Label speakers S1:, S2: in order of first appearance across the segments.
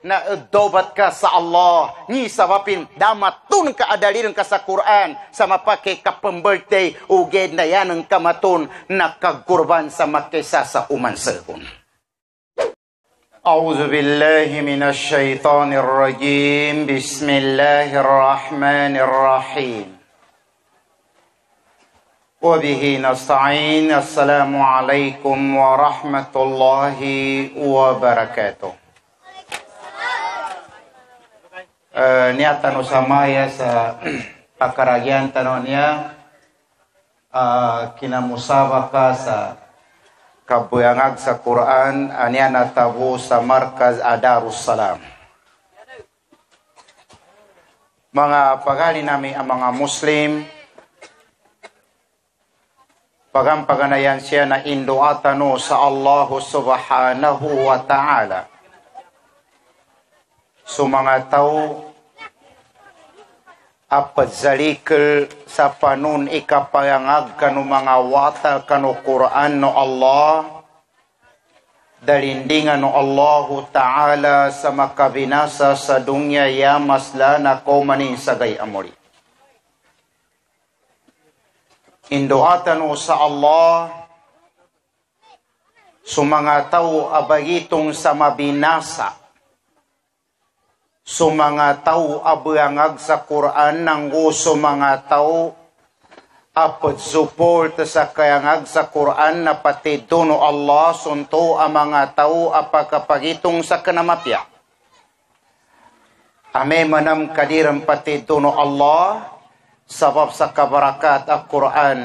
S1: na dobat ka sa Allah. Ni sabapin damatun ka adalirin ka sa Quran sa mapake ka pembirthday uged na yan ang kamatun na kagkurban sa makesa sa uman sehun. A'udzu billahi minasy syaithanir rajim. Bismillahirrahmanirrahim. Wabihi nasta'in. Assalamualaikum warahmatullahi wabarakatuh. Niya tanong samaya sa pakaragyan tanong niya kinamusabaka sa kabuyangag sa Quran niya natabo sa Markaz Darussalam. Mga pagali namin ang mga Muslim, pagampaganayan siya na induatano sa Allah subhanahu wa ta'ala. So mga tao, apadzalikal sa panun ikapayangag kanu mga wata kanu Quran no Allah, dalindingan no Allah ta'ala sa makabinasa sa dunya yamasla na komanin sagay amori. Induatan sa Allah sumanga tao abagitong sa mabinasa, sumanga tao abangag sa Quran nang sumanga tao apod support sa kayangag sa Quran na pati dono Allah sunto ang mga tao apakapagitong sa kanamapya. Ame manam kadirang pati dono Allah sabab sa kabarakat ang Quran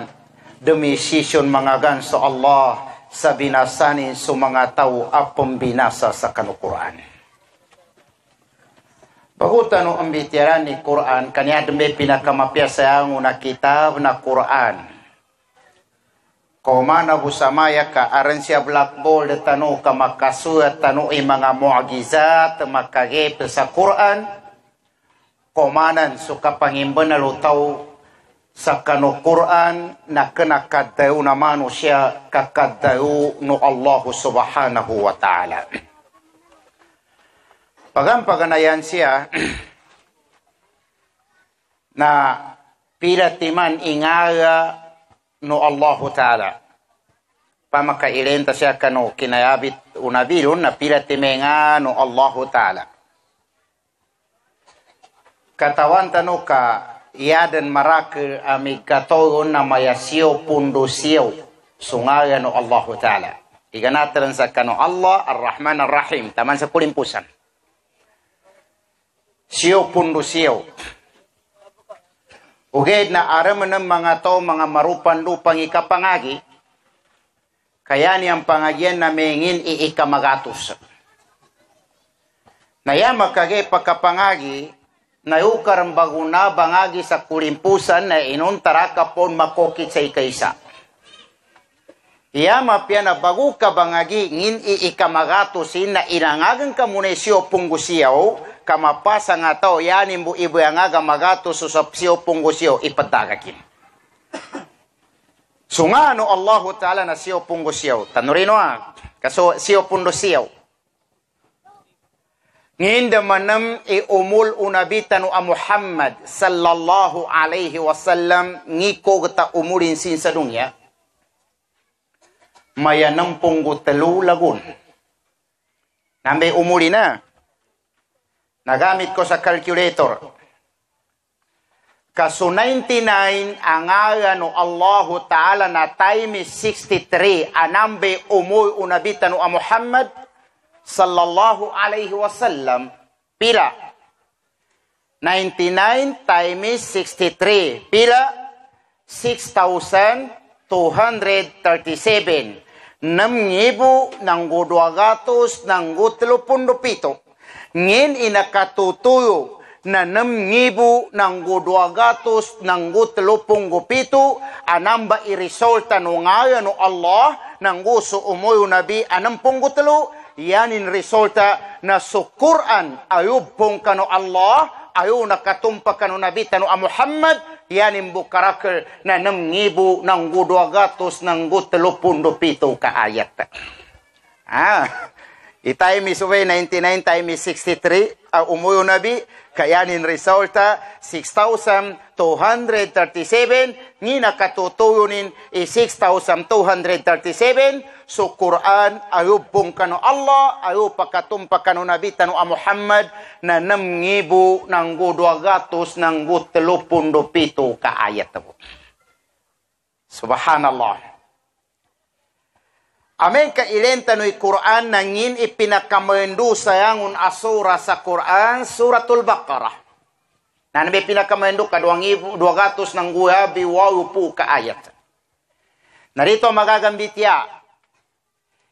S1: demi sisyon mga ganso Allah sa binasanin sa mga tao apong binasa sa kanukuran. Bagutan ang bitiran ni Quran kanya demi pinakamapyasa ang una kitab na Quran. Kumana busamaya ka aran siya blackboard tanu ka makasuat tanu mga mu'agizat makagip sa Quran. Komanan so kapangimban na lutaw sa kanukuran na kanakadayo naman siya kakadayo no Allah subhanahu wa ta'ala. Pagampaganayan siya na pilatiman ingaya no Allah ta'ala. Pamakailenta siya kano kinayabit unabilon na pilatimenga no Allah ta'ala. Katawan tano ka iadan marake amig katogon na mayasyo pundo siyo sungaya no Allah Ta'ala. Iganataran sa kano Allah Ar-Rahman Ar-Rahim. Taman sa kulimpusan. Siyo pundo siyo. Uged na araman ng mga to mga marupan lupang ikapangagi. Kaya niyang pangagyan na mengin iikamagatos. Nayama kage pagkapangagi nayukar ang baguna bangagi sa kulimpusan na inuntara ka pon makokit sa ikaysa. Iya mapya na bagu ka bangagi ngin iikamagatusin na inangagan ka muna siyo punggusiyaw kamapasa nga tao yanin bu ibu yang aga magatos sa siyo punggusiyaw ipadagakin. Sungano Allah Ta'ala na siyo punggusiyaw. Tanurino kaso siyo punggusiyaw. Nginda manam umul unabitan a Muhammad sallallahu alaihi wasallam ngiko gata umulin sin sa dunya mayanam punggo telu lagun. Nambe umuli na. Nagamit ko sa calculator. Kaso 99 ang no Allah Ta'ala na time is 63 anambe umul unabitan a Muhammad sallallahu alaihi wasallam pila 99 times 63 pila 6,237 6,000 ng 200 ng 37 ngin inakatutuyo na 6,000 ng 200 ng 37 anamba irisulta no ngaya no Allah nang gusto umuyo nabi 63 yanin resulta na sa Quran ayub pong kano Allah ayo nakatumpa kano nabi tano a Muhammad yanin bukarakal na 6,000 ng 200 ng 37 ka ayat. Itay mi suwe 99 tayo mi 63 umuyo nabi kayanin resulta 6,237 ni nakatutuyunin 6,237 so Quran ayub pong kano Allah ayub pakatumpa kano nabi tanu Muhammad na 6,200 ng 37 ka ayat po. Subhanallah. Amen ka ilenta no Quran nangin ipinakamendu sayangun asura sa Quran suratul Baqarah. Nanbe pinakamendu ka 2,200 ng guhabi waupu ka ayat. Narito magagambit ya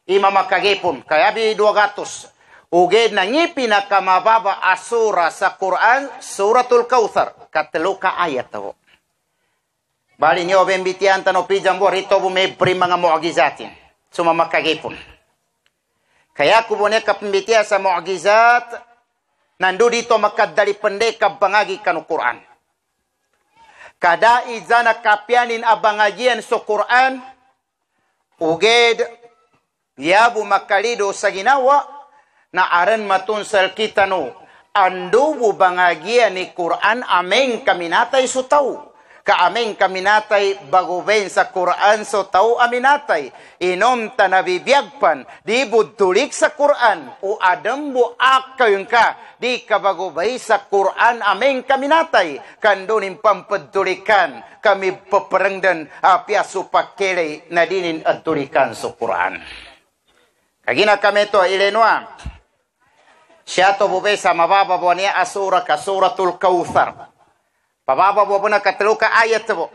S1: ima makagipon kaya bi 200 uged nangi pinakamababa asura sa Quran suratul Kautsar katlo ka ayat to. Bali niyo bembitian tano pijambo rito bu may mga mu'gizatin. Sumamakagipon. Kaya kubone kapimbitia sa mu'gizat, nando dito makadali pendek kabangagi kanu Quran. Kada izana kapyanin abangagian so Quran, uged yabu makalido sa ginawa, na aran matunsal kita no, ando bu bangagian ni Quran ameng kaminatay so tau. Kaaming kaminatay baguben sa Quran so tau aminatay. Inom tanabibiyagpan, di budulik sa Quran. O adam bu akayun ka, di kabagubay sa Quran aming kaminatay. Kandunin pampedulikan, kami paparangdan apya supakele na dinin at dulikan sa Quran. Kagina kami to ilenwa. Siya to bube sa mababa po niya asura ka suratul Kautsar. Pababa po na katlo ka ayat po.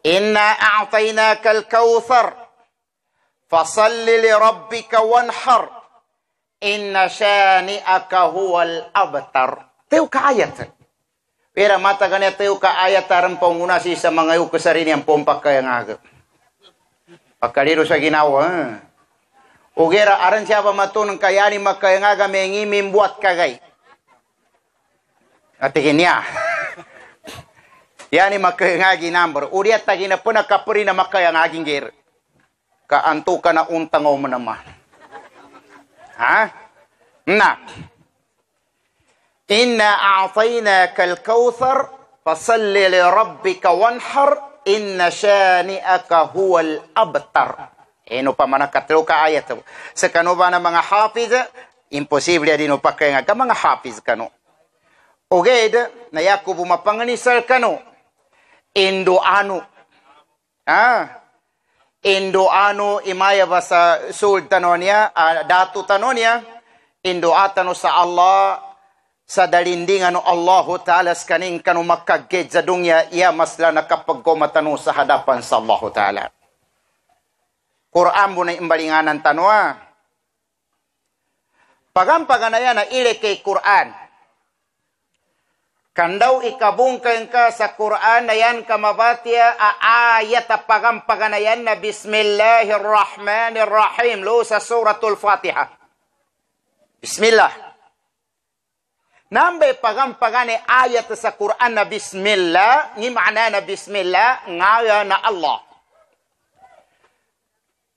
S1: Inna a'tainaka al-Kautsar fasalli li rabbika wanhar inna shani'aka huwal abtar. Teo ka ayat. Pero mata ganyan teo ka ayat tarang pangunasi sa mga yu kasarin yung pompak kaya nga. Pagkaliro sa ginawa. Ugera aran siya pa matunang kayani makaya nga mengi mimbuat kagay. Atikin niya. Yani makayangagi number. Uriat tagi na po nakapuri na makayangaging gir. Kaanto ka na untang o manama. Ha? Na. Inna a'tainaka al-Kautsar fasalli li rabbika wanhar inna shani'aka huwal abtar. Eno pa manakatlo ka ayat. Sa kano ba na mga hafiz, imposible din pa kaya nga mga hafiz kano. Uged, na Yakubu mapanganisal kano. Indoano. Indoano imaya ba sa sul tanonya, datu tanonya, Indoatano sa Allah, sa dalindingan no Allah Ta'ala skaning kanu makaged sa dunya, iya masla nakapagkomatano sa hadapan sa Allah Ta'ala. Quran mo na imbalinganan tanwa. Pagampaganayan na ile kay Quran. Kandaw ikabungkain ka sa Quran na yan kamabatya ayat pagampaganayan na Bismillahirrahmanirrahim lo sa suratul Fatiha. Bismillah. Nambay pagampagane ayat sa Quran na Bismillah, ni makna na Bismillah, ngaya na Allah.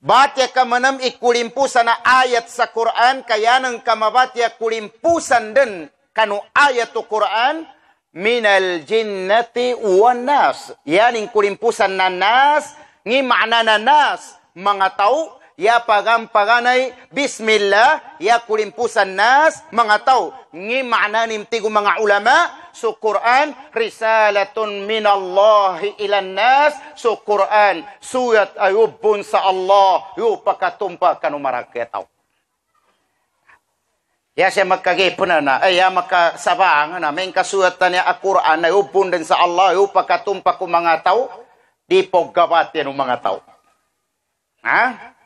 S1: Batya ka manam ikulimpusan na ayat sa Quran, kaya nang kamabatya kulimpusan din kanu ayat to Quran, minal jinnati wan nas. Yan yung kulimpusan na nas, ngi makna na nas, mga tao, ya pagampaganay, Bismillah, ya kulimpusan nas, mga tao, ngi makna nimtigo mga ulama, so Quran, risalatun minallahi ilan nas, so Quran, suyat ayubun sa Allah, yu pakatumpa kanumaraketaw. Ya siya magkagipon na, ay ya makasabang na, may kasuatan niya Al-Quran na upun din sa Allah, upakatumpa ko mga tao, di po gabat yan ng mga tao. Ha?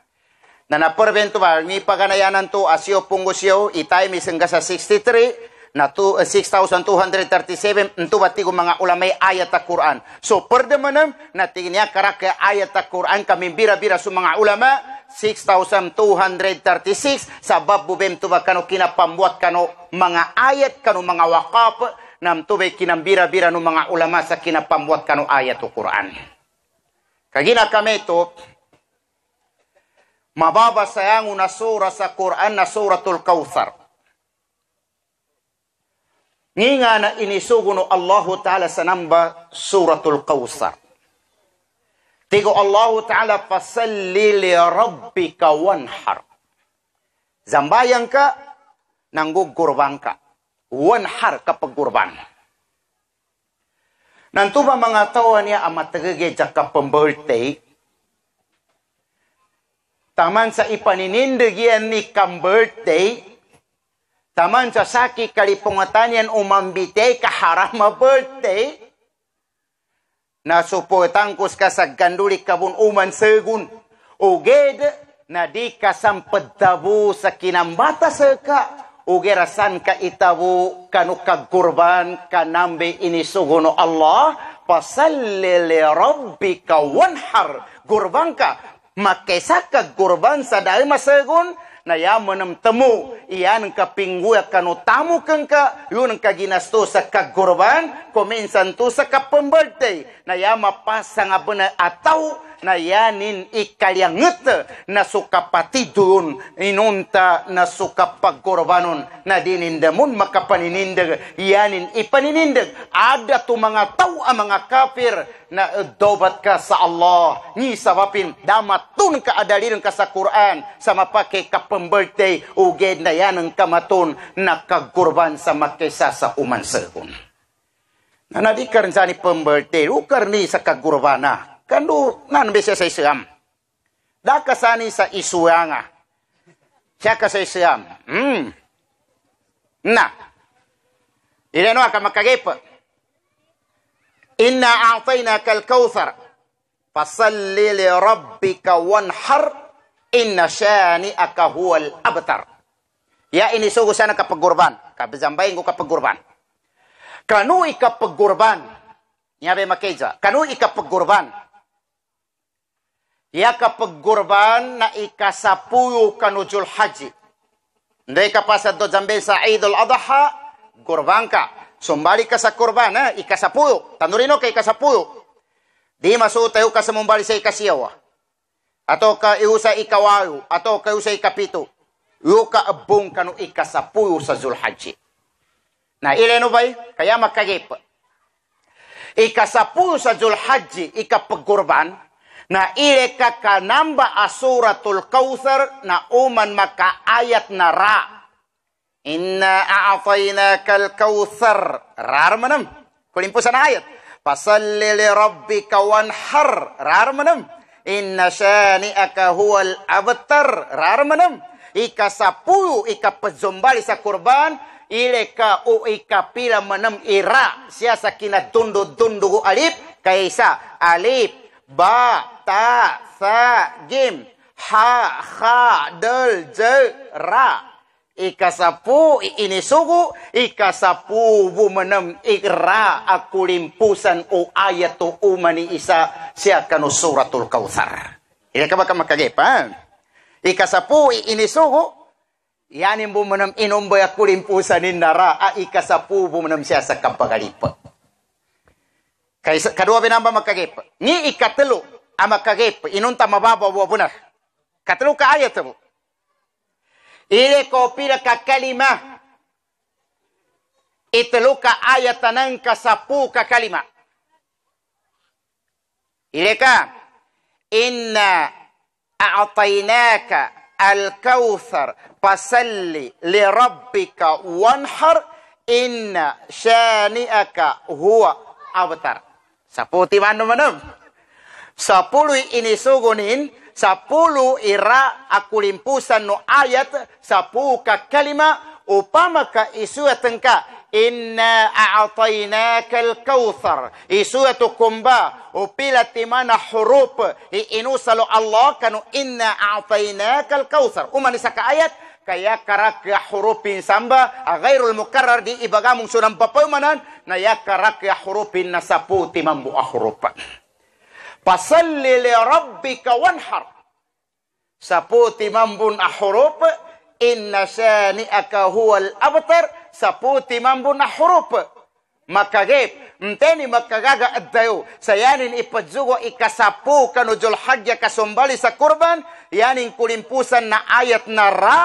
S1: Na naporvento ba, ni paganayanan to, asyo pungusyo, itay misangga sa 63, na 6,237, ito bati ko mga ulamay ayat Al-Quran. So, per demanam, natingin niya karaka ayat Al-Quran, kami bira-bira sa mga ulama, 6,236 sabab bubem tuba kano kinapambuat kano mga ayat kano mga wakaf nam tubay kinambira-bira no mga ulama sa kinapambuat kano ayat o Quran. Kagina kami to mababasa na surah sa Quran na suratul Kautsar. Nginga na inisugo no Allah Ta'ala sa namba suratul Kautsar. Tigo Allah Ta'ala fasalli li rabbika wanhar. Zambayang ka, nanggugurban ka. Wanhar kapag gurban. Nanto ba mga tawa niya amat tagagedya ka pang-birthday? Taman sa ipaninindagyan ni kang birthday, taman sa saki kalipungatan yan umambite kaharama birthday, nasupotangkos ka sa ganduli kabun uman segun, uged na di kasampadabo sa kinambata sa ka, ugerasan ka itabu kanu kagurban kanambe inisugo no Allah, pasalli li rabbika wanhar, gurban ka, makesa ka gurban sa dahil masegun, na yaman temu, iyan ka pingguya kanu tamu kang ka, yun ang kaginasto sa kagurban, kuminsan to sa kapambirthday, na yama pasang abuna ataw, na yanin ikalyanget na sukapatidun inunta na sukapagkorbanon na dinindamun makapaninindag yanin ipaninindag ada tu mga tao ang mga kafir na dobat ka sa Allah ni sabapin damatun ka adaliran ka sa Quran sa mapake kapambirthday uged na yan ang kamatun na kagkurban sa makesa sa umansehun na nadikar sa ni pambirthday ukar ni sa kagkurbana kandu nan bisa sa Islam. Da kasani sa isuanga. Siya ka sa Islam. Na. Ilano ka makagip. Inna a'tainaka al-Kautsar. Fasalli li rabbika wanhar. Inna shani'aka huwal abtar. Ya ini sugo sana kapag gurban. Kabizambayin ko kapag gurban. Kanu ikapag gurban. Nyabe makeja. Kanu ikapag gurban. Ya kapag gurban na ikasapuyo kanujul haji. Hindi ka pa sa dojambe sa Idul Adha, gurban ka. Sumbali ka sa kurban, ikasapuyo. Tanurino ka ikasapuyo. Di masutayo ka sa mumbali sa ikasiyawa. Ato ka iusa ikawayo. Ato ka iusa ikapito. Iyo ka abong kanu ikasapuyo sa Zulhaji. Na ileno ba'y? Kaya makagip. Ikasapuyo sa Zulhaji, ikapag gurban, na ile ka kanamba asuratul Kautsar na uman makaayat na ra. Inna a'tainaka al-Kautsar. Rar manam. Kulimpusan ayat. Pasalli li rabbika wanhar. Rar manam. Inna shani'aka huwal abtar. Rar manam. Ikasapuyo ikapazumbali sa kurban. Ile ka o ikapila manam ira. Siya sa kinadundu-dundu alip. Kaysa alip. Ba, ta, sa, jim, ha, kha, del, je, ra. Ikasapu, inisugo, ikasapu, bumanam, ikra, akulimpusan o ayat o umani isa siya kanu suratul Kautsar. Ika ka ba ka makagipan? Ikasapu, inisugo, yanin bumanam inumbay akulimpusan ni nara, ikasapu, bumanam siya sa kapagalipa. Kaya kadua binamba makagip. Ni ikatelo ang makagip. Inunta mababaw bunar. Katelo ka ayat mo. Ile ko pila ka kalima. Itelo ka ayat ng kasapu ka kalima. Ile ka. Inna a'tainaka al-Kautsar. Pasalli li rabbika wanhar. Inna shani'aka huwa abtar. 10 manum. 10 inisugunin, 10 ira akulimpusan no ayat, 10 ka kalima, upama ka isuatan ka, inna a'tainaka al-Kautsar. Isuatu kumba, upila timana huruf, inusalo Allah kanu inna a'tainaka al-Kautsar. Umanisa ka ayat, kaya karak hurufin samba ghairul mukarrar di ibagamong sunang papaymanan na ya karak hurufin na 10 timambu huruf. Pasalli li rabbika wanhar. 10 timambun huruf. Inna shani'aka huwal abtar. 10 timambun huruf. makagip. Mteni makagaga addayo. Sayanin ipadzugo ikasapu kanujul hajja kasumbali sa kurban. Yanin kulimpusan na ayat na ra.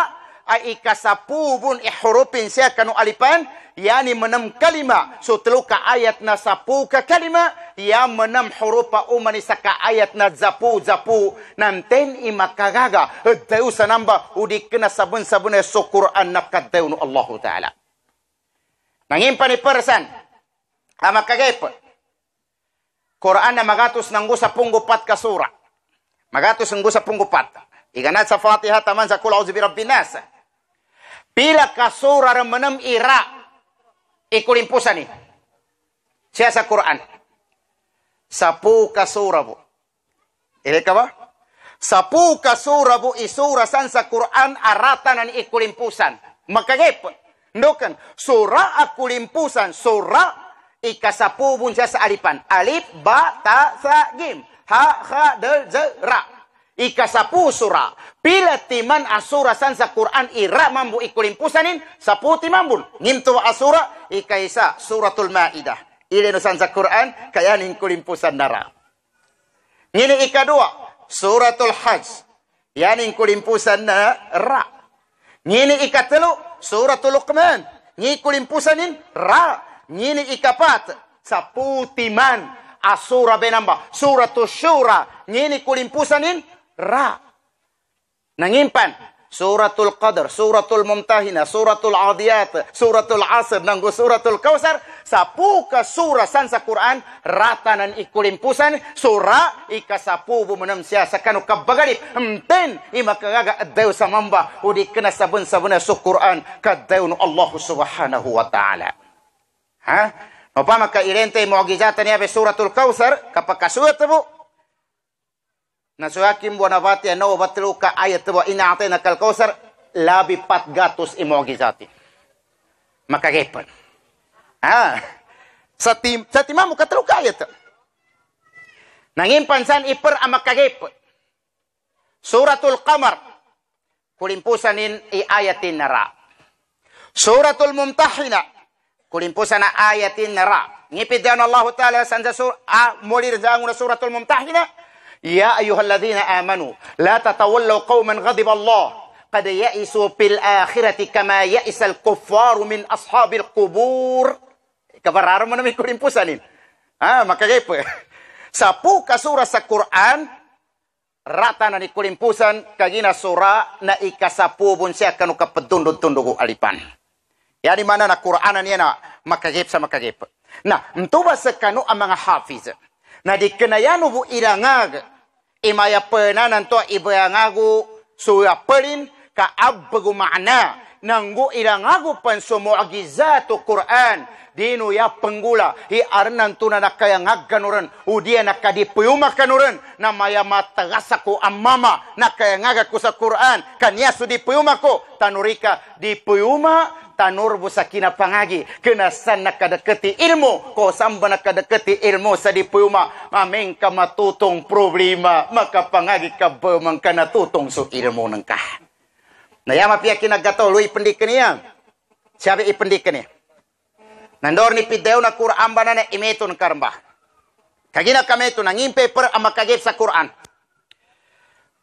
S1: Ay ikasapu bun ihurupin siya kanu alipan. Yani menam kalima. So telu ka ayat na sapu ka kalima. Ya menam hurupa umani sa ka ayat na zapu. Namten imakagaga. Addayo sa namba. Udik na sabun-sabun so Quran na kaddayo no Allah Ta'ala. Nangimpan ni persan. Amakagip. Quran na magatus ng gusa punggupat ka sura. Magatus ng gusa punggupat. Iganat sa Fatiha taman sa Qul a'udzu birabbin nas. Pila ka sura remenam ira ikulimpusan ni. Siya sa Quran. 10 ka sura bu. Ile ka ba? 10 ka sura bu isura san sa Quran aratan ni ikulimpusan. Makagip. Ndokan sura akulimpusan sura ikasapubun siya sa alipan. Alif, ba, ta, sa, gim. Ha, ha, del, ze, ra. Ikasapu sura. Pila timan asura san sa Quran ira mambu ikulimpusanin. Saputi mambun. Ngimtu asura ikaisa suratul Ma'idah. Ile no san sa Quran kayanin kulimpusan nara. Ngini ikadua suratul Hajj. Yanin kulimpusan na ra. Ngini ikatelu suratul Luqman. Ngini kulimpusanin ra. Ngini ikapat sa putiman asura benamba suratul Syura. Ngini kulimpusanin ra. Nangimpan suratul Qadar, suratul Mumtahina, suratul Adiyat, suratul Asr, nanggo suratul Kausar. 10 ka sura san sa Quran ratanan ikulimpusan sura ikasapu bumenam siya sa kanu kabagalip. Mten imakagaga addayo sa mamba udik kena sabun-sabun sa Quran kaddayo no Allah Subhanahu wa Ta'ala. Ha? No pa makairente mu'gizatan niya be suratul Kausar kapag kasulat mo nasuyakim buwan abati ano batlu ka ayat mo inaatay na kalkausar labi patgatos imogizati. Makagepan. Sa timamo katlu ka ayat. Nangimpansan iper ang makagepan. Suratul Qamar. Kulimpusanin iayatin na ra. Suratul Mumtahina. Kulimpusan na ayatin na ra. Ngipidyan Allah Ta'ala sanza mulir zanguna suratul Mumtahina. يا أيها الذين آمنوا لا تتولوا قوما غضب الله قد يئسوا في الآخرة كما يئس الكفار من أصحاب القبور. Kabararan mo namin kulimpusanin. Makagip. 10 ka sura sa Quran rata na ni kulimpusan kagina sura na ikasapubon siya kanu kapadundod-tundog alipan. Yani mana na Quranan niya na makagip sa makagip. Na mtuba sa kanu ang mga hafiz. Na di kenayano bu ilangag imaya penanan to ibayangagu suya perin ka abgu makna nanggu ilangagu pan sumu'agizatu Quran dinu ya penggula hi arnan tuna nakayangag kanuran udia nakadipuyuma kanuran na maya matagasaku amama nakayangag ko sa Quran kanya su dipuyuma ko tanurika dipuyuma tanur busa kinapangagi kenasan nakadeketi ilmu ko samba nakadeketi ilmu sa dipuyuma mameng ka matutong problema makapangagi ka bemang kana tutong su ilmu nengkah nayama pia kinagato lui pendikan niya siapa ipendikan niya nandor ni pideo na Quran banana imetun karamba kagina kametu nangimpe per amakagip sa Quran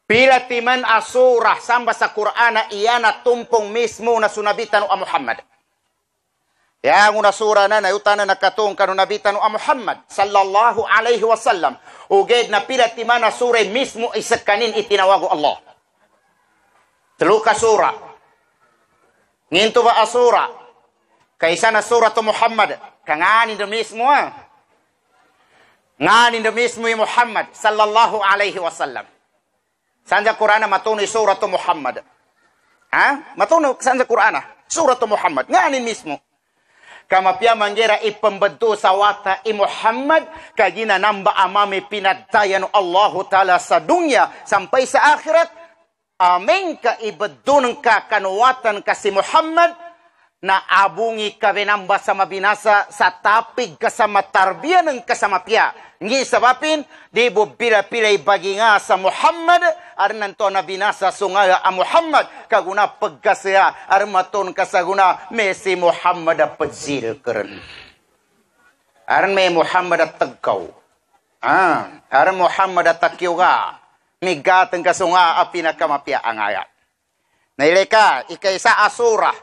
S1: pila timan asurah samba sa Qur'ana iyana tumpong mismo na sunabitan o Muhammad. Yang una surah na nayutana nakatong kanu nabitan o Muhammad sallallahu alaihi wasallam. Uged na pila timan asurah mismo isakanin itinawago Allah. Telu ka surah. Nginto ba asura? Kaysa na surah to Muhammad. Kanganin do mismo Nganin do mismo Muhammad sallallahu alaihi wasallam. Sanja Qur'ana matuni surah Muhammad. Matuni sanja Qur'ana surah Muhammad. Nganin mismo. Kama pia manggera ipembentu sawata Muhammad kagina namba amami pinadayan Allah Ta'ala sa dunya sampai sa akhirat. Amin ka ibedun ka kanuwatan kasi Muhammad na abungi ka binamba sa mabinasa sa tapig kasama tarbiya ng kasama pia. Ngi sabapin, di bubila-pilay bagi nga sa Muhammad, arnan to na binasa sungaya a Muhammad, kaguna pagkasaya, armaton kasaguna, Messi Muhammad a padzil keren. Aran may Muhammad at tagkaw. Aran Muhammad at takyo ka. Migatang kasunga a pinakamapya ang ayat. Naileka, ikaisa asura.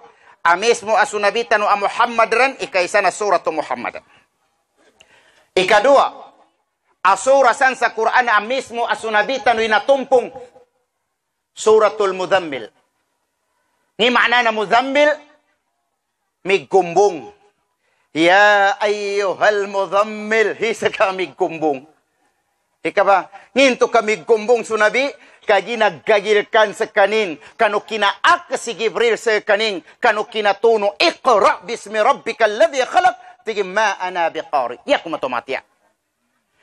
S1: Mismo asunabitan a Muhammad ran, ikaisa na suratu Muhammad. Ikadua, asura san sa Quran mismo asunabitan inatumpong suratul Muzammil. Ni makna na Muzammil, migumbong. Ya ayyuhal Muzammil, hisa ka migumbong. Ika ba? Nginto kami gumbong sunabi, kagi naggagilkan sa kanin, kano kinaak si Gibril sa kanin, kano kinatuno, iqra bismi rabbika alladhi khalaq, tigi ma ana biqari. Yak matumatya.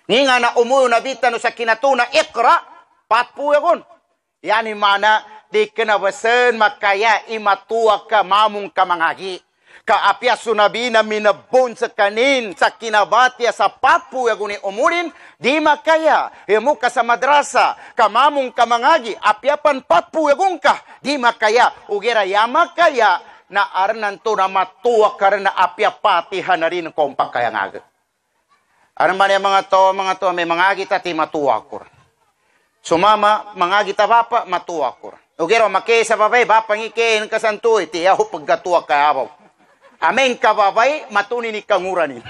S1: Nga na umuyo nabitan sa kinatuna, iqra, patpu yakon. Yani mana, di kinabasan makaya imatuwa ka mamong kamangagi. Kaapya sunabi na minabon sa kanin, sa kinabatya, sa patpu yakuni umurin, di makaya, imo ka sa madrasa, kamamong kamangagi, apyapan patpu yakun ka, di makaya, ugera yamakaya, na arnan to na matuwa ka rin na apyapatihan na rin kung pagkayangag. Ano man yung mga to, may mga kita, ti matuwa ko. Sumama, mga kita bapa, matuwa ko. Ugera, makaya sa babay, bapang ikain kasanto, ti yaho pagkatuwa kayabaw. Amen ka babay, matunin ni kanguranin.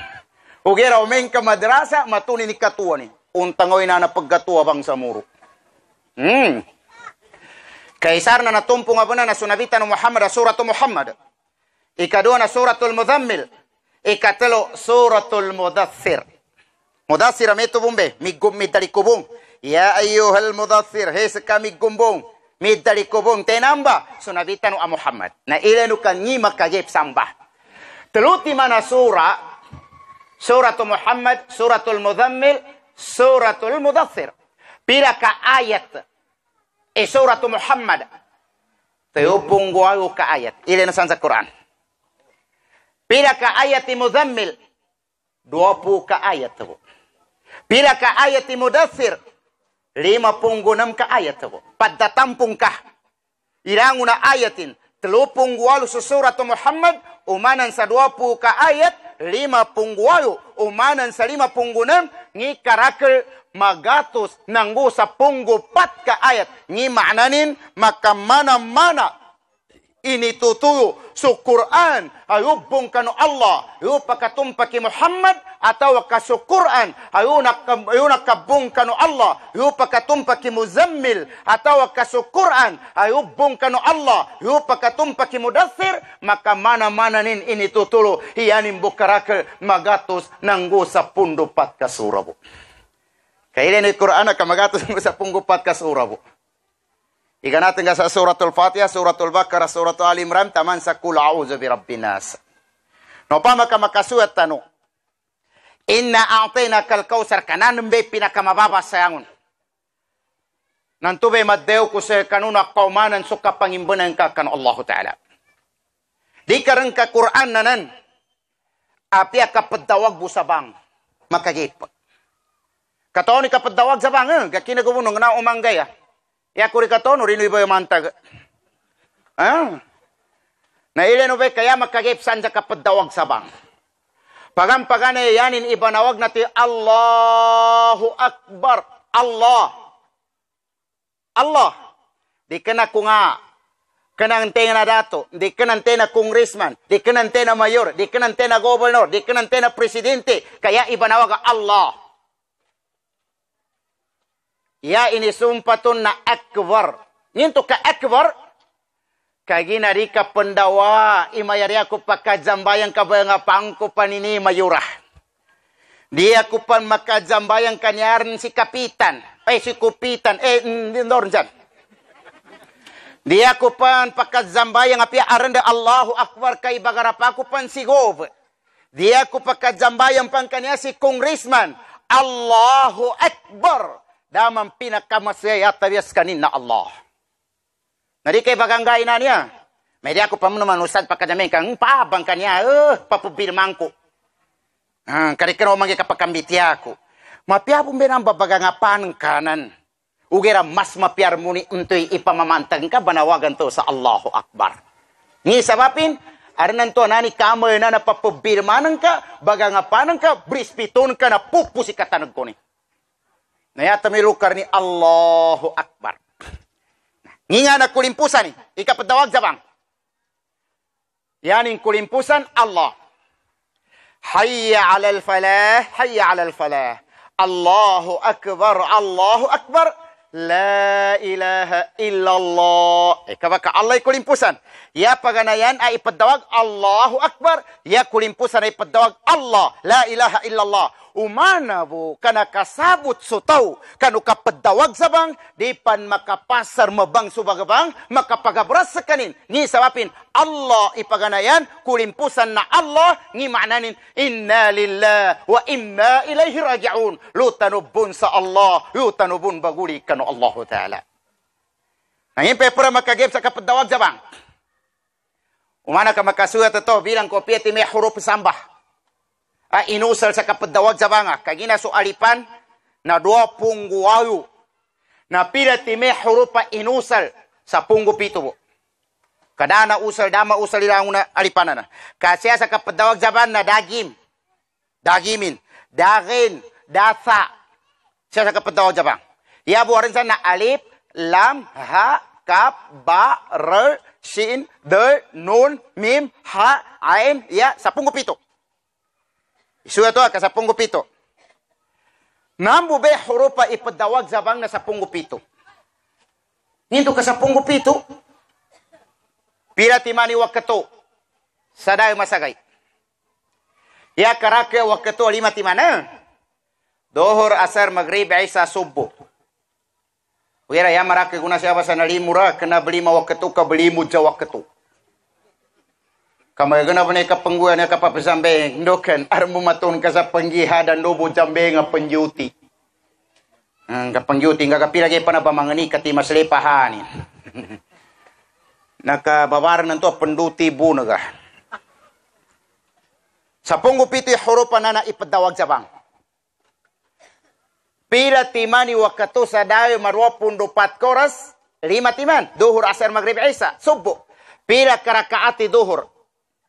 S1: Ugera, amen ka madrasa, matunin ni katuwanin. Untangoy na napagkatuwa bang sa muro. Kaisar na natumpong abo na sunabitan ng Muhammad, suratu Muhammad. Ikadua na suratul Muzammil. Ikatalo, suratul Mudathir. Mudathir, amito bumbe, midali kubong. Ya ayyuhal Mudathir, hesa ka migumbong. Midali kubong, tenamba, sunabitan ng Muhammad. Na ilanu ka ngi makagip samba. Telutima na suratul Muhammad, suratul Muzammil, suratul Mudathir. Pila ka ayat suratul Muhammad. Tayo pungguayo ka ayat. Ilan na sa Quran. Pila ka ayat Muzammil. 20 ka ayat. Pila ka ayat Mudathir. 56 ka ayat. Padatampung ka. Ilango na ayatin. 38 sa suratul Muhammad. Umanan sa 20 ka ayat. 58 umanan sa 56 ngi karakter magatos nanggo sa punggo pat ka ayat ngi maknanin makamana-mana initutuyo sa Quran ayubong kano Allah yu pakatumpaki Muhammad atau kaso Quran ayu nakabong kano Allah yu pakatumpaki Muzammil atau kaso Quran ayubong kano Allah yu pakatumpaki Mudathir maka mana-mana nin initutulo hiyanin bukarakal magatos nanggo sa pundo pat ka surabo. Kailan ni Quran ka magatos nanggo sa pundo pat ka surabo. Ika natin nga sa suratul Fatiha, suratul Baqarah, suratul Ali Imran, taman sa kul a'udzu birabbin nas. No pa makasuat tano. Inna a'tainakal kautsar kanan be pinakamababa sayangon. Nanto be maddeo ko sa kanuna kaumanan so kapangimbanan ka kan Allah Ta'ala. Di karang ka Quran nanan. Apia kapadawag busabang makagip. Kataon ni kapadawag sabang gakinagubunong na umanggay ya kuri katono rino iba yung mantag. Na ileno ba kaya makagipsan sa kapadawag sabang. Pagam-pagane yanin ibanawag nati Allahu Akbar. Allah. Di kana ko nga kanante na dato, di kanante na kongresman, di kanante na mayor, di kanante na gobernador, di kanante na presidente, kaya ibanawag Allah. Ya inisumpaton na akbar. Nginto ka akbar, kaginari ka pendawa, imayari ako pakajambayang kabayang pangko panini mayurah. Di ako pan makajambayang kanyaran si kapitan, si kupitan, norjan. Di ako pan pakajambayang apia aranda Allahu Akbar kay bagarap ako pan si gov. Di ako pakajambayang pan kanya si kongresman, Allahu Akbar. Damang pinakamasaya tabias kanin na Allah. Nadi kay baganggay na niya. May di ako pa mo naman usad pagkadamin kang paabang kanya. Papupirmang ko. Karikano mangi kapakambitya ko. Mapiapong binang babagangapan kanan. Ugira mas mapiar mo ni untoy ipamamantag ka banawagan to sa Allahu Akbar. Ni sabapin, Arnan to nani kamay na napapabirmanan ka, bagangapanan ka, brispiton ka na pupusi katanag ko ni. Nayata may lukar ni Allahu Akbar. Nginga na kulimpusan ni, ikapadawag zabang. Yaning kulimpusan Allah. Hayya 'alal falah, hayya 'alal falah. Allahu Akbar, Allahu Akbar. La ilaha illallah. Kapag Allah ay kulimpusan, ya paganayan ay ipadawag Allahu Akbar, ya kulimpusan ay ipadawag Allah, la ilaha illallah. Umana bo, kana kasabot sutaw, kanu kapadawag sabang, di pan makapasar mabang subagabang, makapagabras sa kanin. Ngi sabapin, Allah ipaganayan, kulimpusan na Allah, ngi maknanin, inna lillah, wa inna ilaihi raji'un. Lutanubun sa Allah, lutanubun baguli kanu Allah Ta'ala. Nangin pepera makagib sa kapadawag sabang. Umana ka makasulat ito, bilang kopya ti may huruf sambah. Inusal sa kapadawag sa banga. Kagina so alipan na 20 guwayo. Na pila ti may hurupa inusal sa 17 po. Kadana usal, dama usal ilang na alipanan na. Kasi sa kapadawag sa banga na dagim. Dagimin. Dagin. Dasa. Siya sa kapadawag sa banga. Iabo rin sa na alip, lam, ha, kap, ba, r, shin, dal, nun, mim, ha, ain, ya, sa 17. Isuya to ka sa 17. Nambo be hurupa ipadawag zabang na sa 17. Nginto ka sa 17. Pila timani wakato. Saday masagay. Ya karake wakato 5 timana. Dohor asar maghrib isa subuh. Wira ya marake guna siya sa nalimura kena beli wakato ka beli muja wakato. Kamay gana ba ka pangguan na kapapasambeng, ndoken, armo maton ka sa panggiha dan lobo jambe nga panjuti. Kapangjuti, nga kapilagay pa na ba mga ni kati maslipahanin. Nakabawaran na to, panduti bunaga. Sa punggupito yung hurupan na ipadawag sa bang. Pila timani wakato sa dayo marwa pundupat koras, 5 timan, duhur asar maghrib isa, subo. Pila karakaati duhur.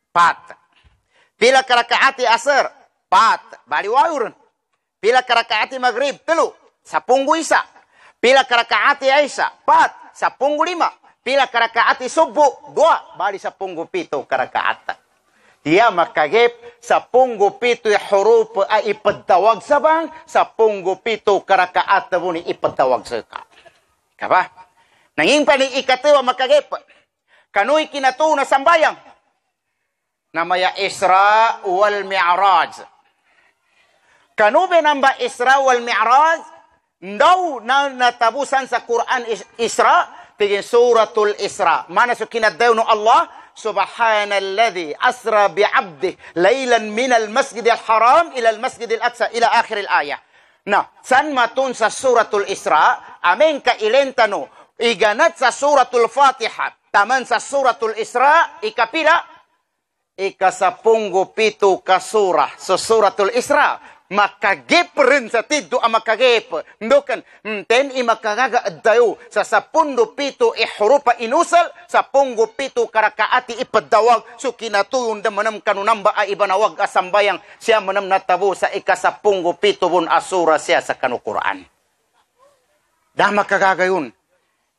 S1: 4. Pila karakaati asar, 4. Bali wayur. Pila karakaati maghrib, 3. 10 isa. Pila karakaati isa, 4. 15. Pila karakaati subo, 2. Bali 17 karakaata. Iya makagip 17 huruf ay ipadawag sa bang, 17 karakaata mo ni ipadawag sa ka. Kaba? Nanging pa ni ikatiwa makagip. Kano'y kinatuna sambayang. Namaya Isra wal Mi'raj. Kanu benamba Isra wal Mi'raj, ndaw na natabusan sa Quran Isra, tigin suratul Isra. Mana so kinadaw no Allah, subhanalladhi asra bi'abdih laylan minal masjidil haram ila al masjidil aqsa ila akhir al-ayah. Nah, san matun sa suratul Isra, amen ka ilentano, iganat sa suratul Fatiha, taman sa suratul Isra, ikapila, ikasapunggo-pito kasura sa suratul Isra. Makagip rin sa tiddo ang makagip. Ndokan, ten imakagagaadayo sa 17 hurupa inusal, 17 karakaati ipadawag, so kinatuyon da manam kanunamba ay ibanawag asambayang siya manam natabo sa ikasapunggo-pito bun asura siya sa kanukuraan. Dah makagagayon,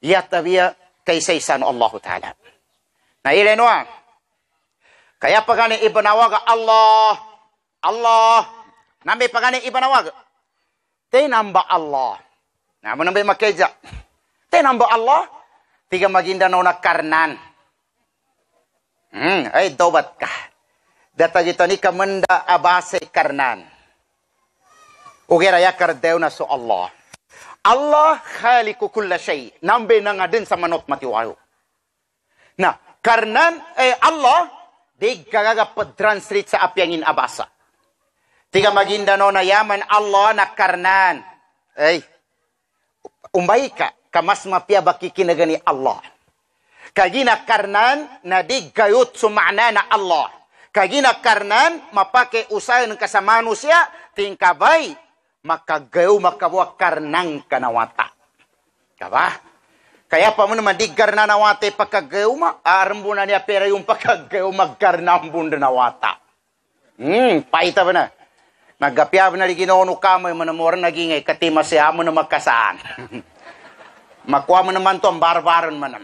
S1: yatabiya kay saysan Allah Ta'ala. Na ilenwa, kaya pagani ibanawag Allah, Allah, nambi pagani ibanawag, tinamba Allah. Namun nambi makeja, tinamba Allah, tiga magindanaw na karnan. Ay, dobat ka. Data jito ni kamanda abase karnan. Ugera ya kardew na so Allah. Allah khaliku kulla shay. Nambi na nga din sa manot matiwayo. Na, karnan, Allah, di kagagapad-translate sa apyangin abasa. Tiga magindano na yaman Allah na karnan. Ay, umbay ka, kamas mapya baki kinagani Allah. Kagina karnan na di gayot sumana na Allah. Kagina karnan, mapake usay ng kasama siya, tingkabay, makagayo makabuwa karnang kanawata. Kaba? Kaya pa mo naman, di garna nawate pagkagauma, arambunan niya pera yung pagkagauma, garnambun na nawata. Paita ba na? Nagapya ba na rin ginono kamay mo na mo rin nagingay, katima siya mo na magkasaan. Makuha mo naman to, ang barbaron man.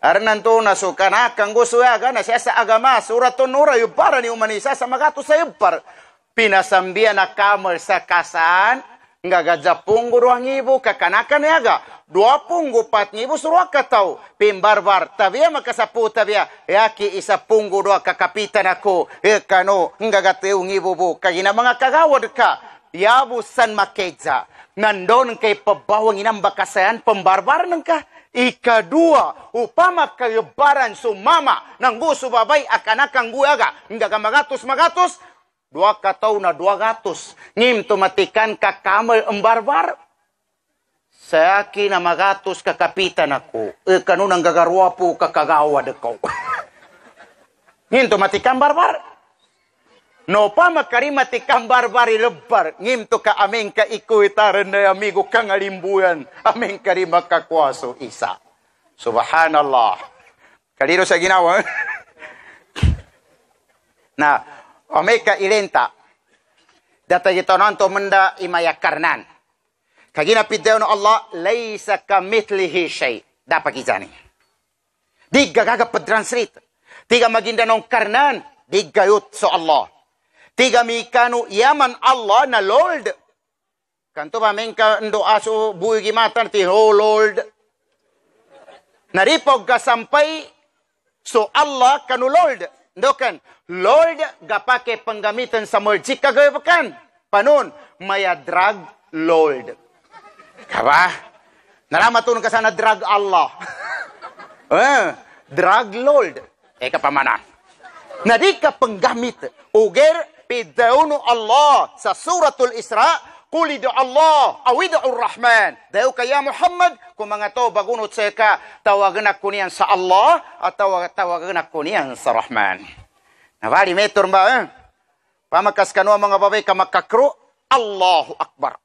S1: Aranan to, nasuka na, kang gusto yaga na siya sa agama, suratun nura, yung para ni umanisa, sa magato sa yupar. Pinasambihan na kamay sa kasaan, ngagadza punggo ruang ibu kakanakan yaga 20 4,000 suruh katau pimbarbar tabia makasapu tabia yaki isa punggo dua kakapitan ako kano ngagateu ngibu bu kagina mga kagawad ka yabu san makeza nandon kay pabawang inang bakasayan pembarbar nang ka ikadua upama kayebaran sumama nang gusto babay akanakang guyaga ngaga magatus 2 katau na 200 ngim tumatikan ka kamal embarbar sa akin na magatos kakapitan ako kanun ang gagarwa po kakagawad ako ngim tumatikan barbar no pa makarimatikan barbar ilebar ngim to ka aming ka ikuitaran na amigo kang alimbuyan aming karima kakwaso isa subhanallah kaliro sa ginawa na Omeka ilenta. Data ito nanto menda imaya karnan. Kagina pideo no Allah, laysa kamithlihi shay. Dapat kizani. Di gagaga translate. Tiga maginda nong karnan, di gayut so Allah. Tiga mikano yaman Allah na Lord. Kanto ba mengka ndo aso buhi gimatan ti oh Lord. Naripog ka sampay so Allah kanu Lord. Dokan, Lord, gapake panggamitan sa merjik kagayapakan. Panon, maya drug Lord. Kaba? Naramatun ka sana drug Allah. Drug Lord. Kapamana. Nadi ka panggamit. Uger, pidauno Allah sa suratul Isra, Kulidu Allah, awidu Rahman. Dayo kaya Muhammad, kung mga to bagunot sa ka, tawagan ako niyan sa Allah, at tawagan ako niyan sa Rahman. Nabali, metor ba? Pamakas ka no mga babay ka makakro, Allahu Akbar.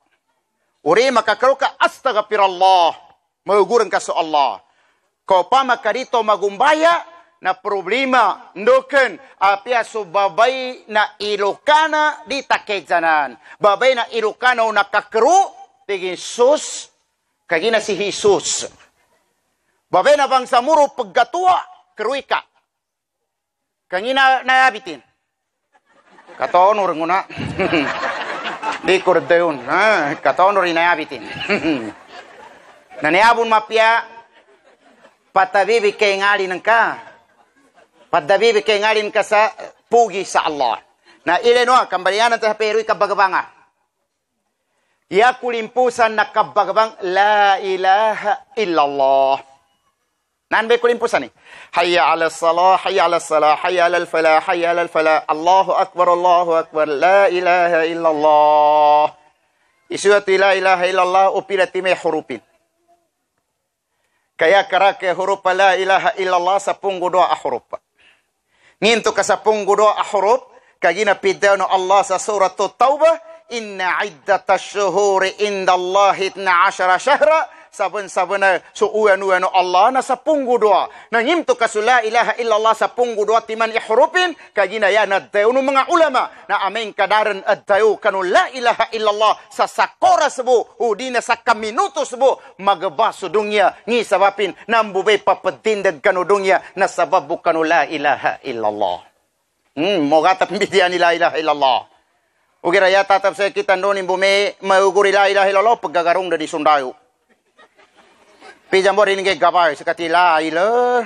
S1: Uri makakro ka, astagfirullah. Mauguran ka sa Allah. Kau pamakarito magumbaya, na problema ndoken apia so babay na Ilocana di takedzanan babay na Ilocana na kakru tigin sus kagina si Jesus babay na bangsa muro paggatua kruika kangina nayabitin katonor nguna di kordeon katonor inayabitin naniabun mapia patabibi kay ngali nang ka Padabi kay ngalin ka sa pugi sa Allah. Na ileno kambalianan ta peroy kabagabanga. Ya kulimpusan na kabagabang la ilaha illallah. Nan be kulimpusan ni. Hayya 'ala salah, hayya 'ala salah, hayya 'ala falah, hayya 'ala falah. Allahu akbar, Allahu akbar. La ilaha illallah. Isuatu la ilaha illallah upilati may hurufin. Kaya karake huruf la ilaha illallah sa punggo doa huruf. Nginto ka sa punggo doa huruf kagina pidaw no Allah sa surat Taubah inna iddatash shuhuri indallahi 12 syahra saben-saben suuan-uan no Allah na sa punggo doa nangimto ka la ilaha illallah sa punggo doa timan ihrupin kagina ya na daw no mga ulama na aming kadaran addayo kanu la ilaha illallah sa sakora sebo udi na sa kaminuto sebo magbaso dunya ngi sabapin nambubay papadindag kanu dunya na sababu kanu la ilaha illallah mogatap bidian la ilaha illallah ugira ya tatap sa kita donin bume mauguri la ilaha illallah paggagarong da di sundayo Pijambor ini ke gabay sekati la ila.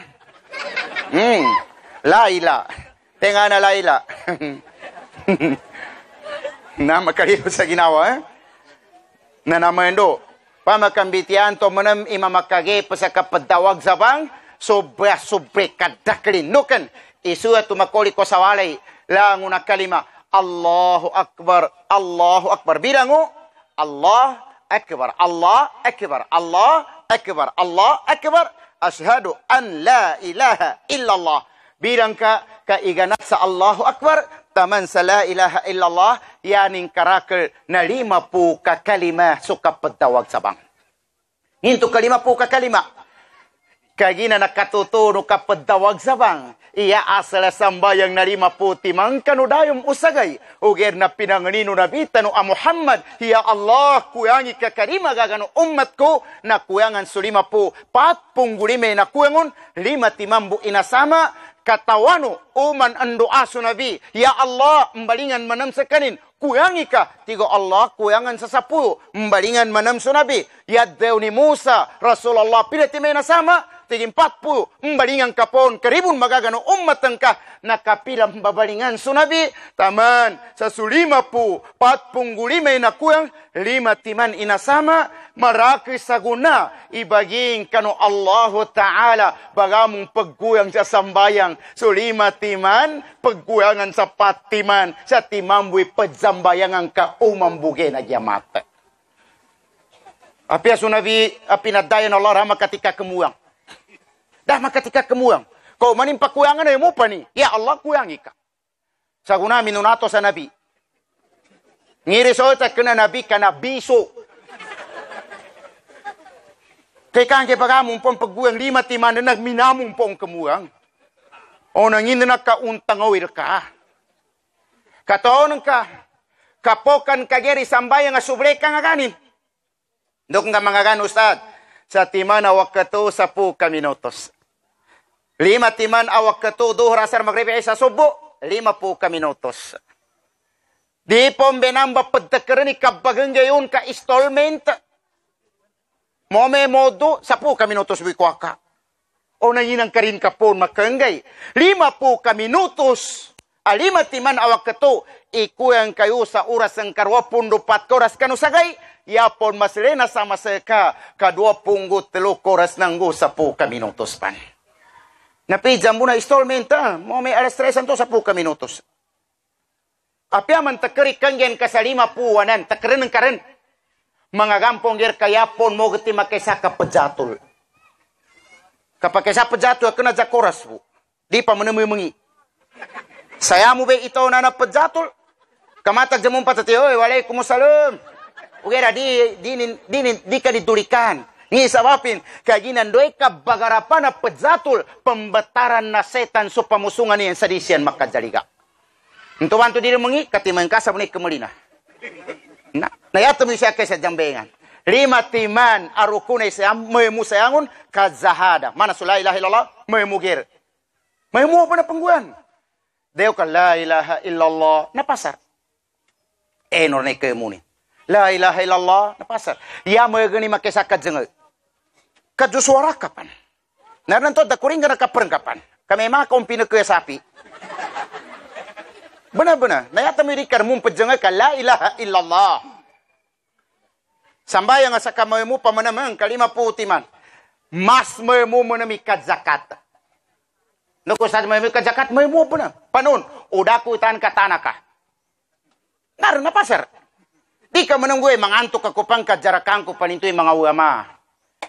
S1: La ila. Tenga na la ila. Na makaliw sa ginawa na namendo. Pamakambitian to manam imamakage pa sa kapadawag sabang sobra kadaklin. Nukan isuwa tumakoli ko sa walay lang una kalima Allahu Akbar. Allahu Akbar. Bilango Allah Akbar. Allah Akbar. Allah Akbar, Allah Akbar, ashadu an la ilaha illallah. Bilang ka kaiganat sa Allahu Akbar, taman sa la ilaha illallah, yaning karakal na 50 ka kalima so kapadawag sabang. Hinto kalima po kakalima. Kagina nakatutuno kapadawag sabang. Iya asal sambayang na 50 kanudayong usagay. Uger na pinanganino na bitano a Muhammad. Ya Allah, kuyangi kakarima gagano umat ko na kuyangan su 50. Patpunggulime na kuyangon 5 inasama. Katawano uman ang doa su Nabi. Ya Allah, mbalingan manam sa kanin. Kuyangi ka. Tigo Allah, kuyangan sa 10. Mbalingan manam su Nabi. Ya Dew ni Musa. Rasulullah pinatime na sama. Tiging 40, mbalingan kapon, karibun magagano ummatan ka, nakapilang babalingan sunabi, taman, sa sulima po, 45 na kuyang, 5 timan inasama, maraki sa guna, ibaging kano Allahu Ta'ala, bagamong pagkuyang sa sambayang, so 5 timan, pagkuyangan sa 4 timan, sa timamboy padzambayang ang kaumambuge na yamata. Apia sunabi, apinadayan Allah rahma katika kemuang. Dah makatika kemuang. Kau manimpa kuyangan ay mo pa ni. Ya Allah kuyangi ka. Sa guna minunato sa Nabi. Ngiriso ta kena Nabi kana biso. Kay kang pagamong pong pagguang 5 timan na nagminamong pong kemuang. O nangin na kauntang awir ka. Kataon ka. Kapokan kageri sambayan nga subre ka nga ganin. Dok nga mga gan ustad. Sa timan awak kato 10 minutos. 5 timan awak kato 2 rasar magribi sa subo 50 minutos. Di po benamba pagtakaran ikabagang gayon ka installment. Mome modo 10 minutos wikwa ka. O nanginang ka rin ka po makanggay. 50 minutos. 5 timan awak kato ikuyang kayo sa oras ng karwa 24 oras kanusagay. Yapon mas rena sama seka ka-23 oras nanggo 10 minutos pan. Napidyan mo na installment ha. Mo may alas 3 to 10 minutos. Apya man takari kanggen ka sa 5 puwanan. Takari ng karen. Mga gampong ger kayapon mo gati makesa ka pejatol. Kapag kesa pejatol ka na dya koras po. Di pa manumumungi. Saya mo ba ito na pejatol? Kamatag dyan mong patati. Oy, walaikumussalam. Ugera di ka didulikan. Ni sabapin kaginan doy ka bagarapan na pejatol pembataran na setan so pamusungan niyan sa disyan makadaliga. Untuan to diri mengi katiman ka sa bunik kemelina. Na nayato mi siya kay sa jambengan. 5 timan arukunay sa memu sayangon kazahada. Mana la ilaha illallah memugir. Memu apa na pangguan? Deo ka la ilaha illallah na pasar. Enor na kemuni. La ilaha illallah na pasar. Ya mo gani makesakat jengel. Kadyo suara kapan. Naran to da kuring na kaperengkapan. Kami mah kompine ke sapi. Benar-benar. Nayata mi rikar mum pejengel ka la ilaha illallah. Sambayang asa kamemu pamanamang kalima putiman. Mas memu menemi kat zakat. Nuko sa memu kat zakat memu apa na? Panon udaku tan katanaka. Naran na pasar. Di ka menunggu mangantuk ako pang kajarakang ko panintoy mga ulama.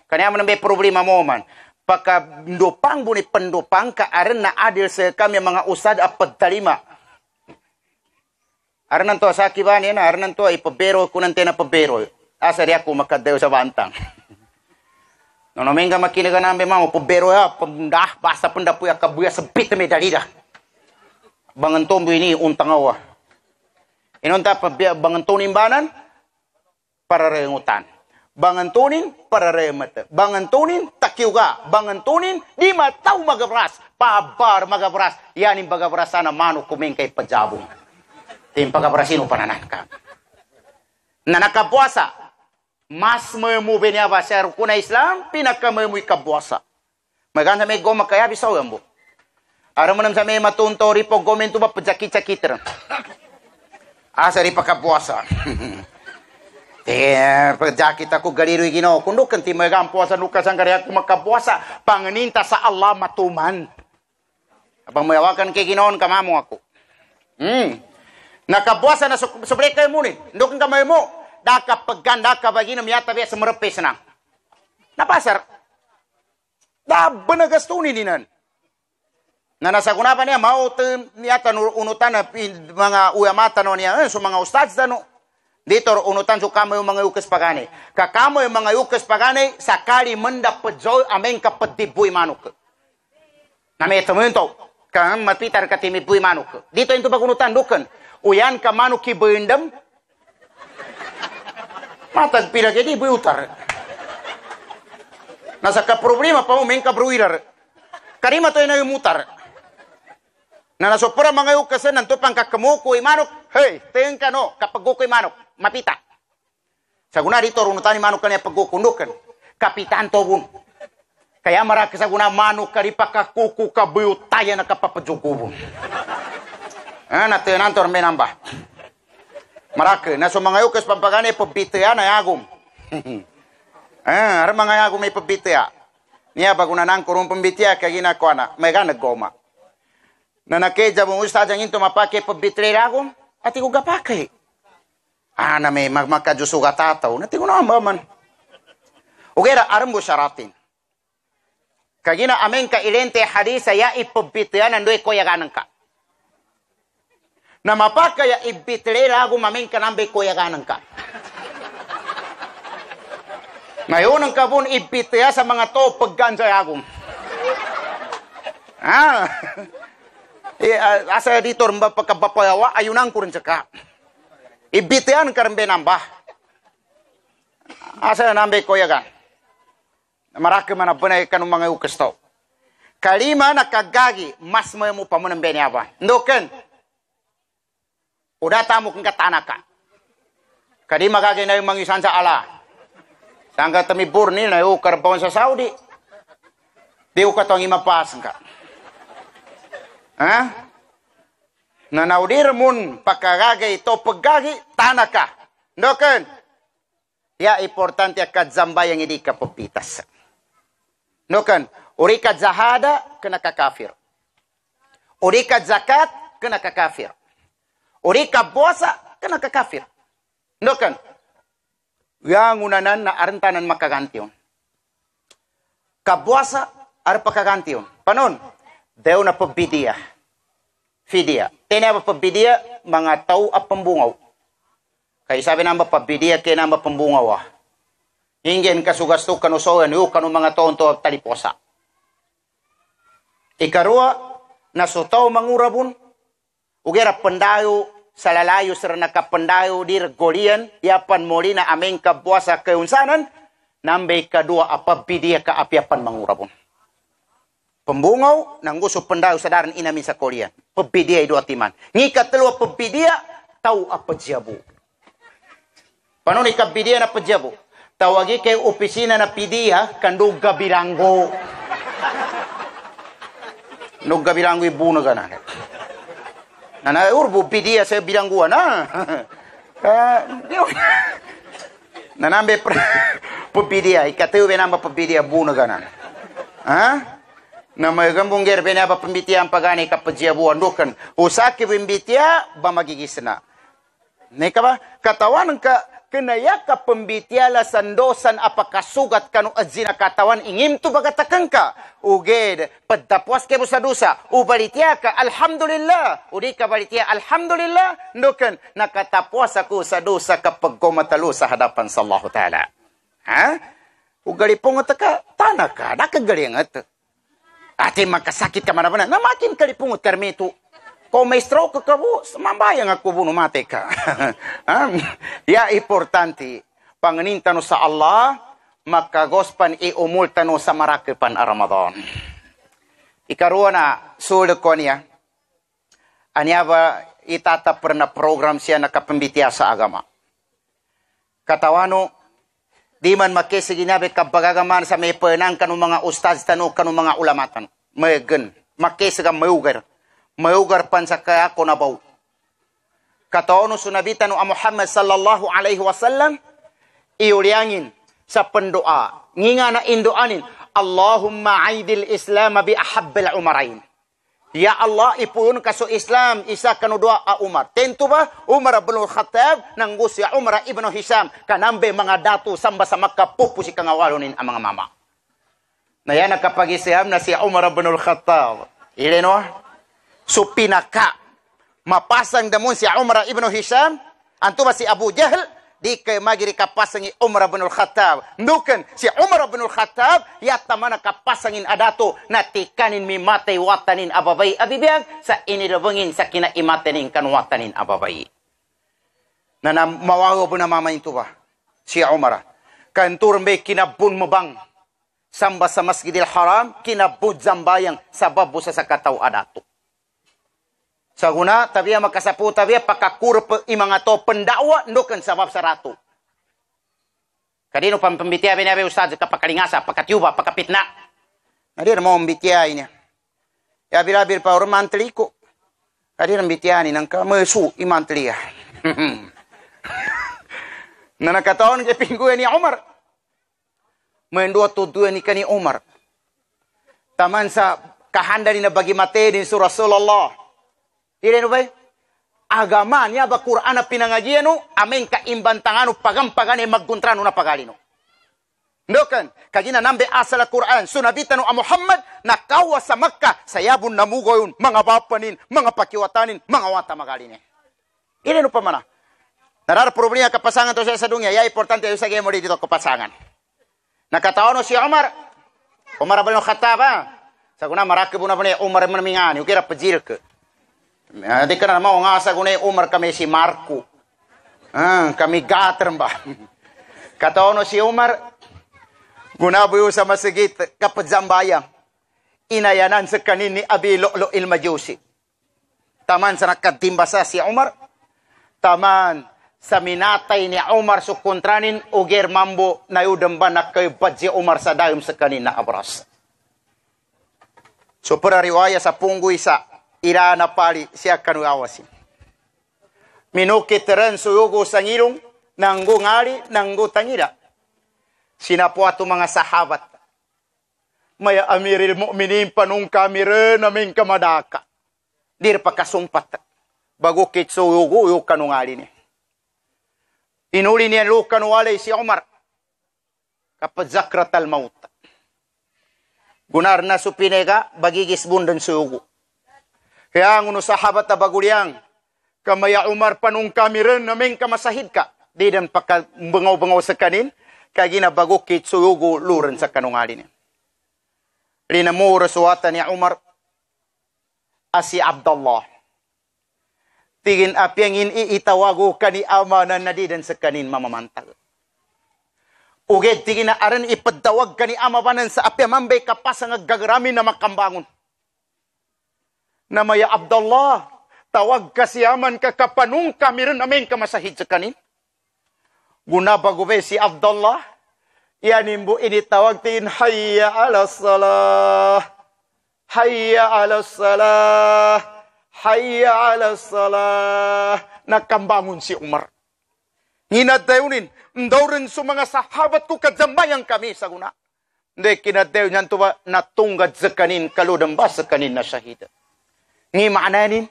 S1: Kanya man may problema mo man. Pagka ndopang buni pendopang ka aren na adil sa kami mga usad apad talima. Aran to sa kiban yan, aran to ipabero ko nante na pabero. Asa di ako makadayo sa bantang. No menga makinaga nambe mamo pabero ya pandah basa pendapuya kabuya sebit me dalida. Bangan tombo ini untang awa. Inonta bangantunin banan para rengutan. Bangantunin para remete. Bangantunin takiuga. Bangantunin di matau magabras. Pabar magabras. Yanin bagabras sana manu kuming kay pajabong. Tim pagabrasino pananan ka. Na nakapuasa. Mas memu benyaba sa rukuna Islam. Pinaka memu ikapuasa. Maganda may goma kaya bisaw yan mo. Aram mo nam sa may matuntori po gomento ba pajakit-jakit. Asa rin pagkapuasa. Pagjakit ako galiro igino. Kung nukan ti magang puasa nukas ang kariyak kumakapuasa. Panganinta sa Allah matuman. Abang mayawakan kay ginoon kamamo ako. Nakapuasa na sobre kayo muni. Nukan kamay mo. Daka pagganda ka baginam yata biya sa marapis na. Napasar. Daba na gastunin dinan. Na nasa kunapa niya, mao niyata unutan na mga uyamata no niya, so mga ustads no. Dito unutan so kamo yung mga ukes pagani. Kakamo yung mga ukes pagani, sakali mendapat joy amen kapatibuy manuk. Nami temunto, kan mapitar katimi buy manuk. Dito into bagunutan dukan. Uyan ka manuk ki beundem. Matag pila jadi buy utar. Nasa ka problema pa mo men ka bruiler. Karima to na yung mutar. Na nasopora mga ukes nanto pang kakamuko manuk. Hey, tingka no kapag ko manuk. Mapita. Saguna dito runutan ni manuk kanya pagkukundukan. Kapitan to bun. Kaya maraka saguna manuk kari pakakuku kabuyo taya na kapapajukubun. Natin antor menambah. Maraka na so mga ukes pampagane pabitya na yagum. Ara mga yagum may pabitya. Niya baguna nang kurung pambitya kagina ko na may ganag goma. Na nakeja mo ustad ang into mapake pabitya yagum ati ko gapake. Na may magmakajusuga tataw. Nati ko na man. Ugera, arambo syaratin. Kagina amen ka ilente hadisa ya ipabitya nandoy ko yaganan ka. Na mapaka ya ibitre lagu mamen ka nambe ko yaganan ka. Ngayon ang kabun ibitya sa mga to paggansa yagum. Asa dito rin ba pagkabapayawa ayunan ko rin saka. Ibitian karambe nambah. Asa nambe koyagan. Maraka man abunay kanong mga ukes to. Kalima nakagagi mas mo pa mo ng benyaba. Ndoken. Udah tamu kang katanaka. Kalima gagi na yung mga isan sa ala. Sangga tamibur ni na yung karbon sa Saudi. Di ko katong imapasan ka. Nanaudir mun pakagagay to paggagi tanaka. Ndoken. Ya importante akad zamba yang hindi ka papitas. Ndoken. Uri ka zahada kena kakafir. Uri ka zakat kena kakafir. Uri ka puasa kena kakafir. Ndoken. Yang unanan na arantanan makagantiyon. Kabuasa ar pakagantiyon. Panon? Deo na pabidiya. Fidia. Tena ba pabidia mga tao at pambungaw. Kaya sabi namba pabidia kaya namba pambungaw. Hinggen kasugasto kanusoan yu kanu mga taon to taliposa. Ikarua nasutaw mangurabun. Ugera pendayo sa lalayo sir nakapendayo dir golian yapan molina ameng kabuasa keunsanan nambe kadua apabidia ka apiapan mangurabun. Pembungaw nang gusto pendayo sa daran inamin sa Korean. Pebidia ido atiman. Ni katlo pebidia tau apa jabu. Paano ni kabidia na pajabu? Tawagi kay opisina na pidia kandu gabirango. No gabirango ibuno gana. Nana urbu pidia sa biranguan na. Nanambe pebidia ikateu benamba pebidia buno gana. Na may gambong gerbe na ba pambitia ang pagani kapagyabuan dokan. Usaki pambitia ba magigis na. Nika ba? Katawan ka kinaya ka pambitia la sandosan apakasugat kanu adzina katawan ingim tu bagatakan ka. Uged padapwas ke sa dusa. Ubalitia ka alhamdulillah. Udi ka balitia alhamdulillah. Dokan nakatapwas ako sa dusa kapag kumatalo sa hadapan sa Allah Ta'ala. Ugali pong ka tanaka nakagalingat. Ate magkasakit ka man na makin kalipungot karmito. Kung may stroke ka po, mambayang ako po numate ka. Ya importante, panganintano sa Allah, makagospan iumultano sa marakipan a Ramadan. Ikaruha na, sulit ko niya, anya ba itatapar na program siya nakapambitya sa agama. Katawano, di man makisi ginabi kabagagaman sa may penang kanong mga ustaz tano kanong mga ulamatan. May gan. Makisi ka mayugar. Mayugar pan sa kaya ko na baw. Kataono sunabitan o Muhammad sallallahu alaihi wasallam iuliangin sa pendoa. Nginga na indoanin. Allahumma aidil Islam bi ahabbil umarain. Ya Allah, ipun kaso Islam, isa kanudua a Umar. Tentu ba? Umar bin Khattab, nanggus ya Umar ibn Hisham, kanambe mga datu samba sa Makkah, pupusi kangawalunin ang mga mama. Na yan nakapag-isiham na si Umar bin Khattab. Ileno? So pinaka, mapasang damon si Umar ibn Hisham, anto ba si Abu Jahl, di kay magiri kapasangi Umar bin Khattab. Nukan si Umar bin Khattab yatta mana kapasangin adato na tikanin mi matay watanin ababay abibiyag sa inilabangin sa kina imatanin kan watanin ababay. Na mawago po na mama ito ba? Si Umar. Kantur may kinabun mo bang samba sa Masjidil Haram kinabud zambayang sabab sa sakataw adato. Sa guna, tabiya makasapu tabiya pakakurp imang ato pendakwa ndukan sabab sarato. Kadino pambitiya binabi ustad kapakalingasa, pakatiuba, pakapitna. Nadir mo mbitiya niya. Ya bilabil pa orang mantli ko. Kadino mbitiya ni nang kamesu imantli ya. Nanakataon ke pinggu ni Umar. Mendua tuduan ni kani Umar. Taman sa kahanda ni na bagi mate din surah Rasulullah. Dire no bay agama niya ba Quran na pinangajian no amen ka imbantangano pagampagane magguntrano na pagalino. Ndokan kagina nambe asal Quran sunabitano a Muhammad nakawa sa Makkah sayabun namugoyon mga bapanin mga pakiwatanin mga wata magaline. Dire no pamana. Narar problema kapasangan to sa dunya ya importante yung sa game dito kapasangan. Nakataon si Umar bin Khattab sa kuna marakib na pa Umar man mingani ukira pajir ke. Di kana mau ngasa gunay Umar kami si Marco. Kami gater mbah. Kataono si Umar gunabuyo sa masjid kapadzambayang inayanan sa kanin ni Abi Lu'lu' il-Majusi. Taman sa nakatimbasa si Umar. Taman sa minatay ni Umar sukontranin uger mambo na udamba na kay badji Umar sa dayom sa kanin na abras. So para riwaya sa punggoy sa ira na pali siya kanu awasin. Minukiteran suyugo sangilong nanggo ngali nanggo tangira. Sinapuato mga sahabat. Maya amiril mu'minin panung kamire namin kamadaka. Dir pakasumpat. Bago kit suyugo yung kanu ngali ni. Inuli niya lo kanu walay si Umar. Kapag zakratal maut. Gunar na supinega bagigis bundan suyugo. Kaya ang sahabat na baguliang, kamaya Umar panung kamiren namin kamasahid ka. Di dan pakabangaw-bangaw sa kanin, kaya ginabagukit suyugo luren sa kanungalin. Rinamura suwata ni Umar, asi Abdullah. Tigin apiangin iitawago ka ni amanan na di dan sa kanin mamamantag. Uged tigin na aran ipadawag ka ni amabanan sa apiamambay kapasang gagaramin na makambangon. Namaya Abdullah, tawag kasiyaman ka kapanung kamiren amin kamasahid sa kanin. Gunabagube si Abdullah, yanimbo initawag tin hayya ala salah, hayya ala salah, hayya ala salah. Nakambangon si Umar. Nginadayunin, ndawrin sa mga sahabat ko kadambayang kami sa guna. Hindi kinadayo niyan to ba natunggad sa kanin kaludamba sa kanin na syahida. Ngi maananin,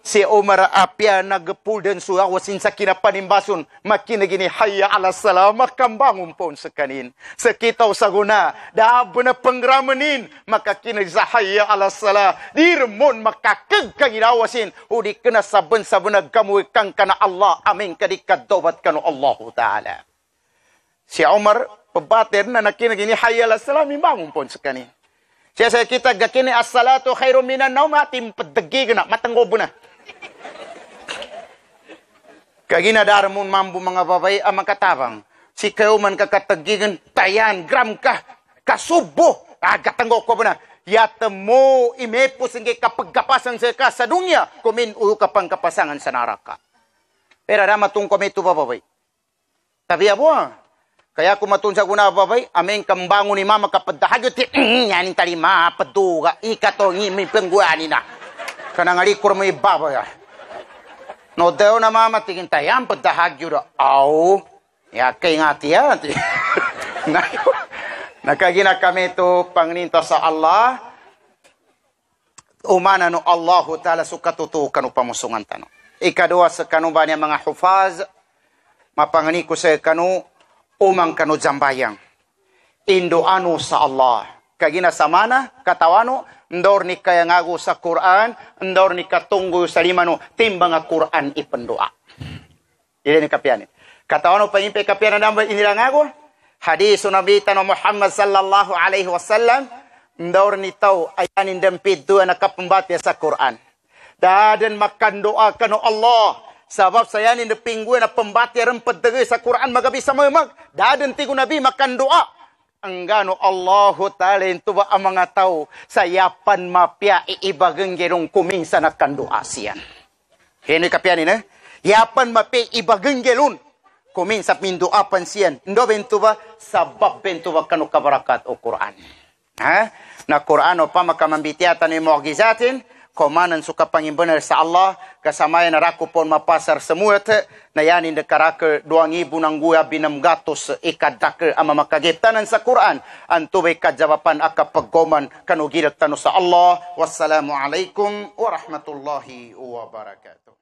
S1: si Umar apya nagpuldan suha wasin sa kinapanimbason, makinagini hayya ala salam, makambangon po sa kanin. Sa kitaw sa guna, daabo na pangramanin, makakinag sa hayya ala salam, di remon makakag kaginawasin, o di ka na saban-saban nagkamuwi kang kana Allah, amin kadikadobat kano Allah Ta'ala. Si Umar, pabater na nakinagini hayya ala salam, imbangon po sa kanin. Siya sa kita gakini as-salatu khairum minan naum atim pedegi na matanggobo na. Kagina darmun mambu mga babay amang katabang. Si kayo man kakatagigan tayan gram ka kasubo agatanggo ko na. Yata mo imepo singe kapag kapasan sa dunya kumin uyo kapang kapasangan sa naraka. Pero rama tung kami tu babay. Tapi apa? Kaya kumatun sa guna babay, aming kambangon ni mama kapadahagot, yanin talima, paduga, ikato, may pengguani na. Kanangalikur mo ibabay. No daw na mama, tingin tayang padahagot, aw, yakay nga tiyan. Nakagina kami ito, pangninta sa Allah, umana no Allahu Ta'ala sukatutukan o pamusungan tano. Ikadua sa kanong niya mga hufaz, mapangani ko sa kanu, umang kanu jambayang. Indoano sa Allah. Kagina samana, katawano, ndor ni kaya ngago sa Quran, ndor ni katunggo sa limano, timbang nga Quran ipendoa. Ili ni kapianin. Kata ono pengimpe kapiana namba inilang ako. Hadis Nabi Tano Muhammad sallallahu alaihi wasallam. Ndaur ni tau ayanin dempit dua nakapembatia sa Quran. Dan makan doa kano Allah. Sebab saya ni depinggu na pembatia rempet dege sa Quran magabi sa memag. Dan tigu Nabi makan doa. Anggano Allahu Ta'ala itu ba ang mga tao sayapan mapya iibageng gerong kuminsan akan doa siyan. Hini kapian ini. Yapan mapya ibageng gelun. Kuminsan mindoapan siyan. Ndo bentu ba sabab bentu ba kano kabarakat o Quran. Ha? Na Quran o pa makamambitiatan ni mu'gizatin. Komanan suka pangimbenar sa Allah. Kasamayan na rako pon mapasar semua te. Na yanin dekarake 2,000 nangguya binam gatos ikadake ama makagiptanan sa Quran. Antubay kajawapan aka paggoman kanugilat tano sa Allah. Wassalamualaikum warahmatullahi wabarakatuh.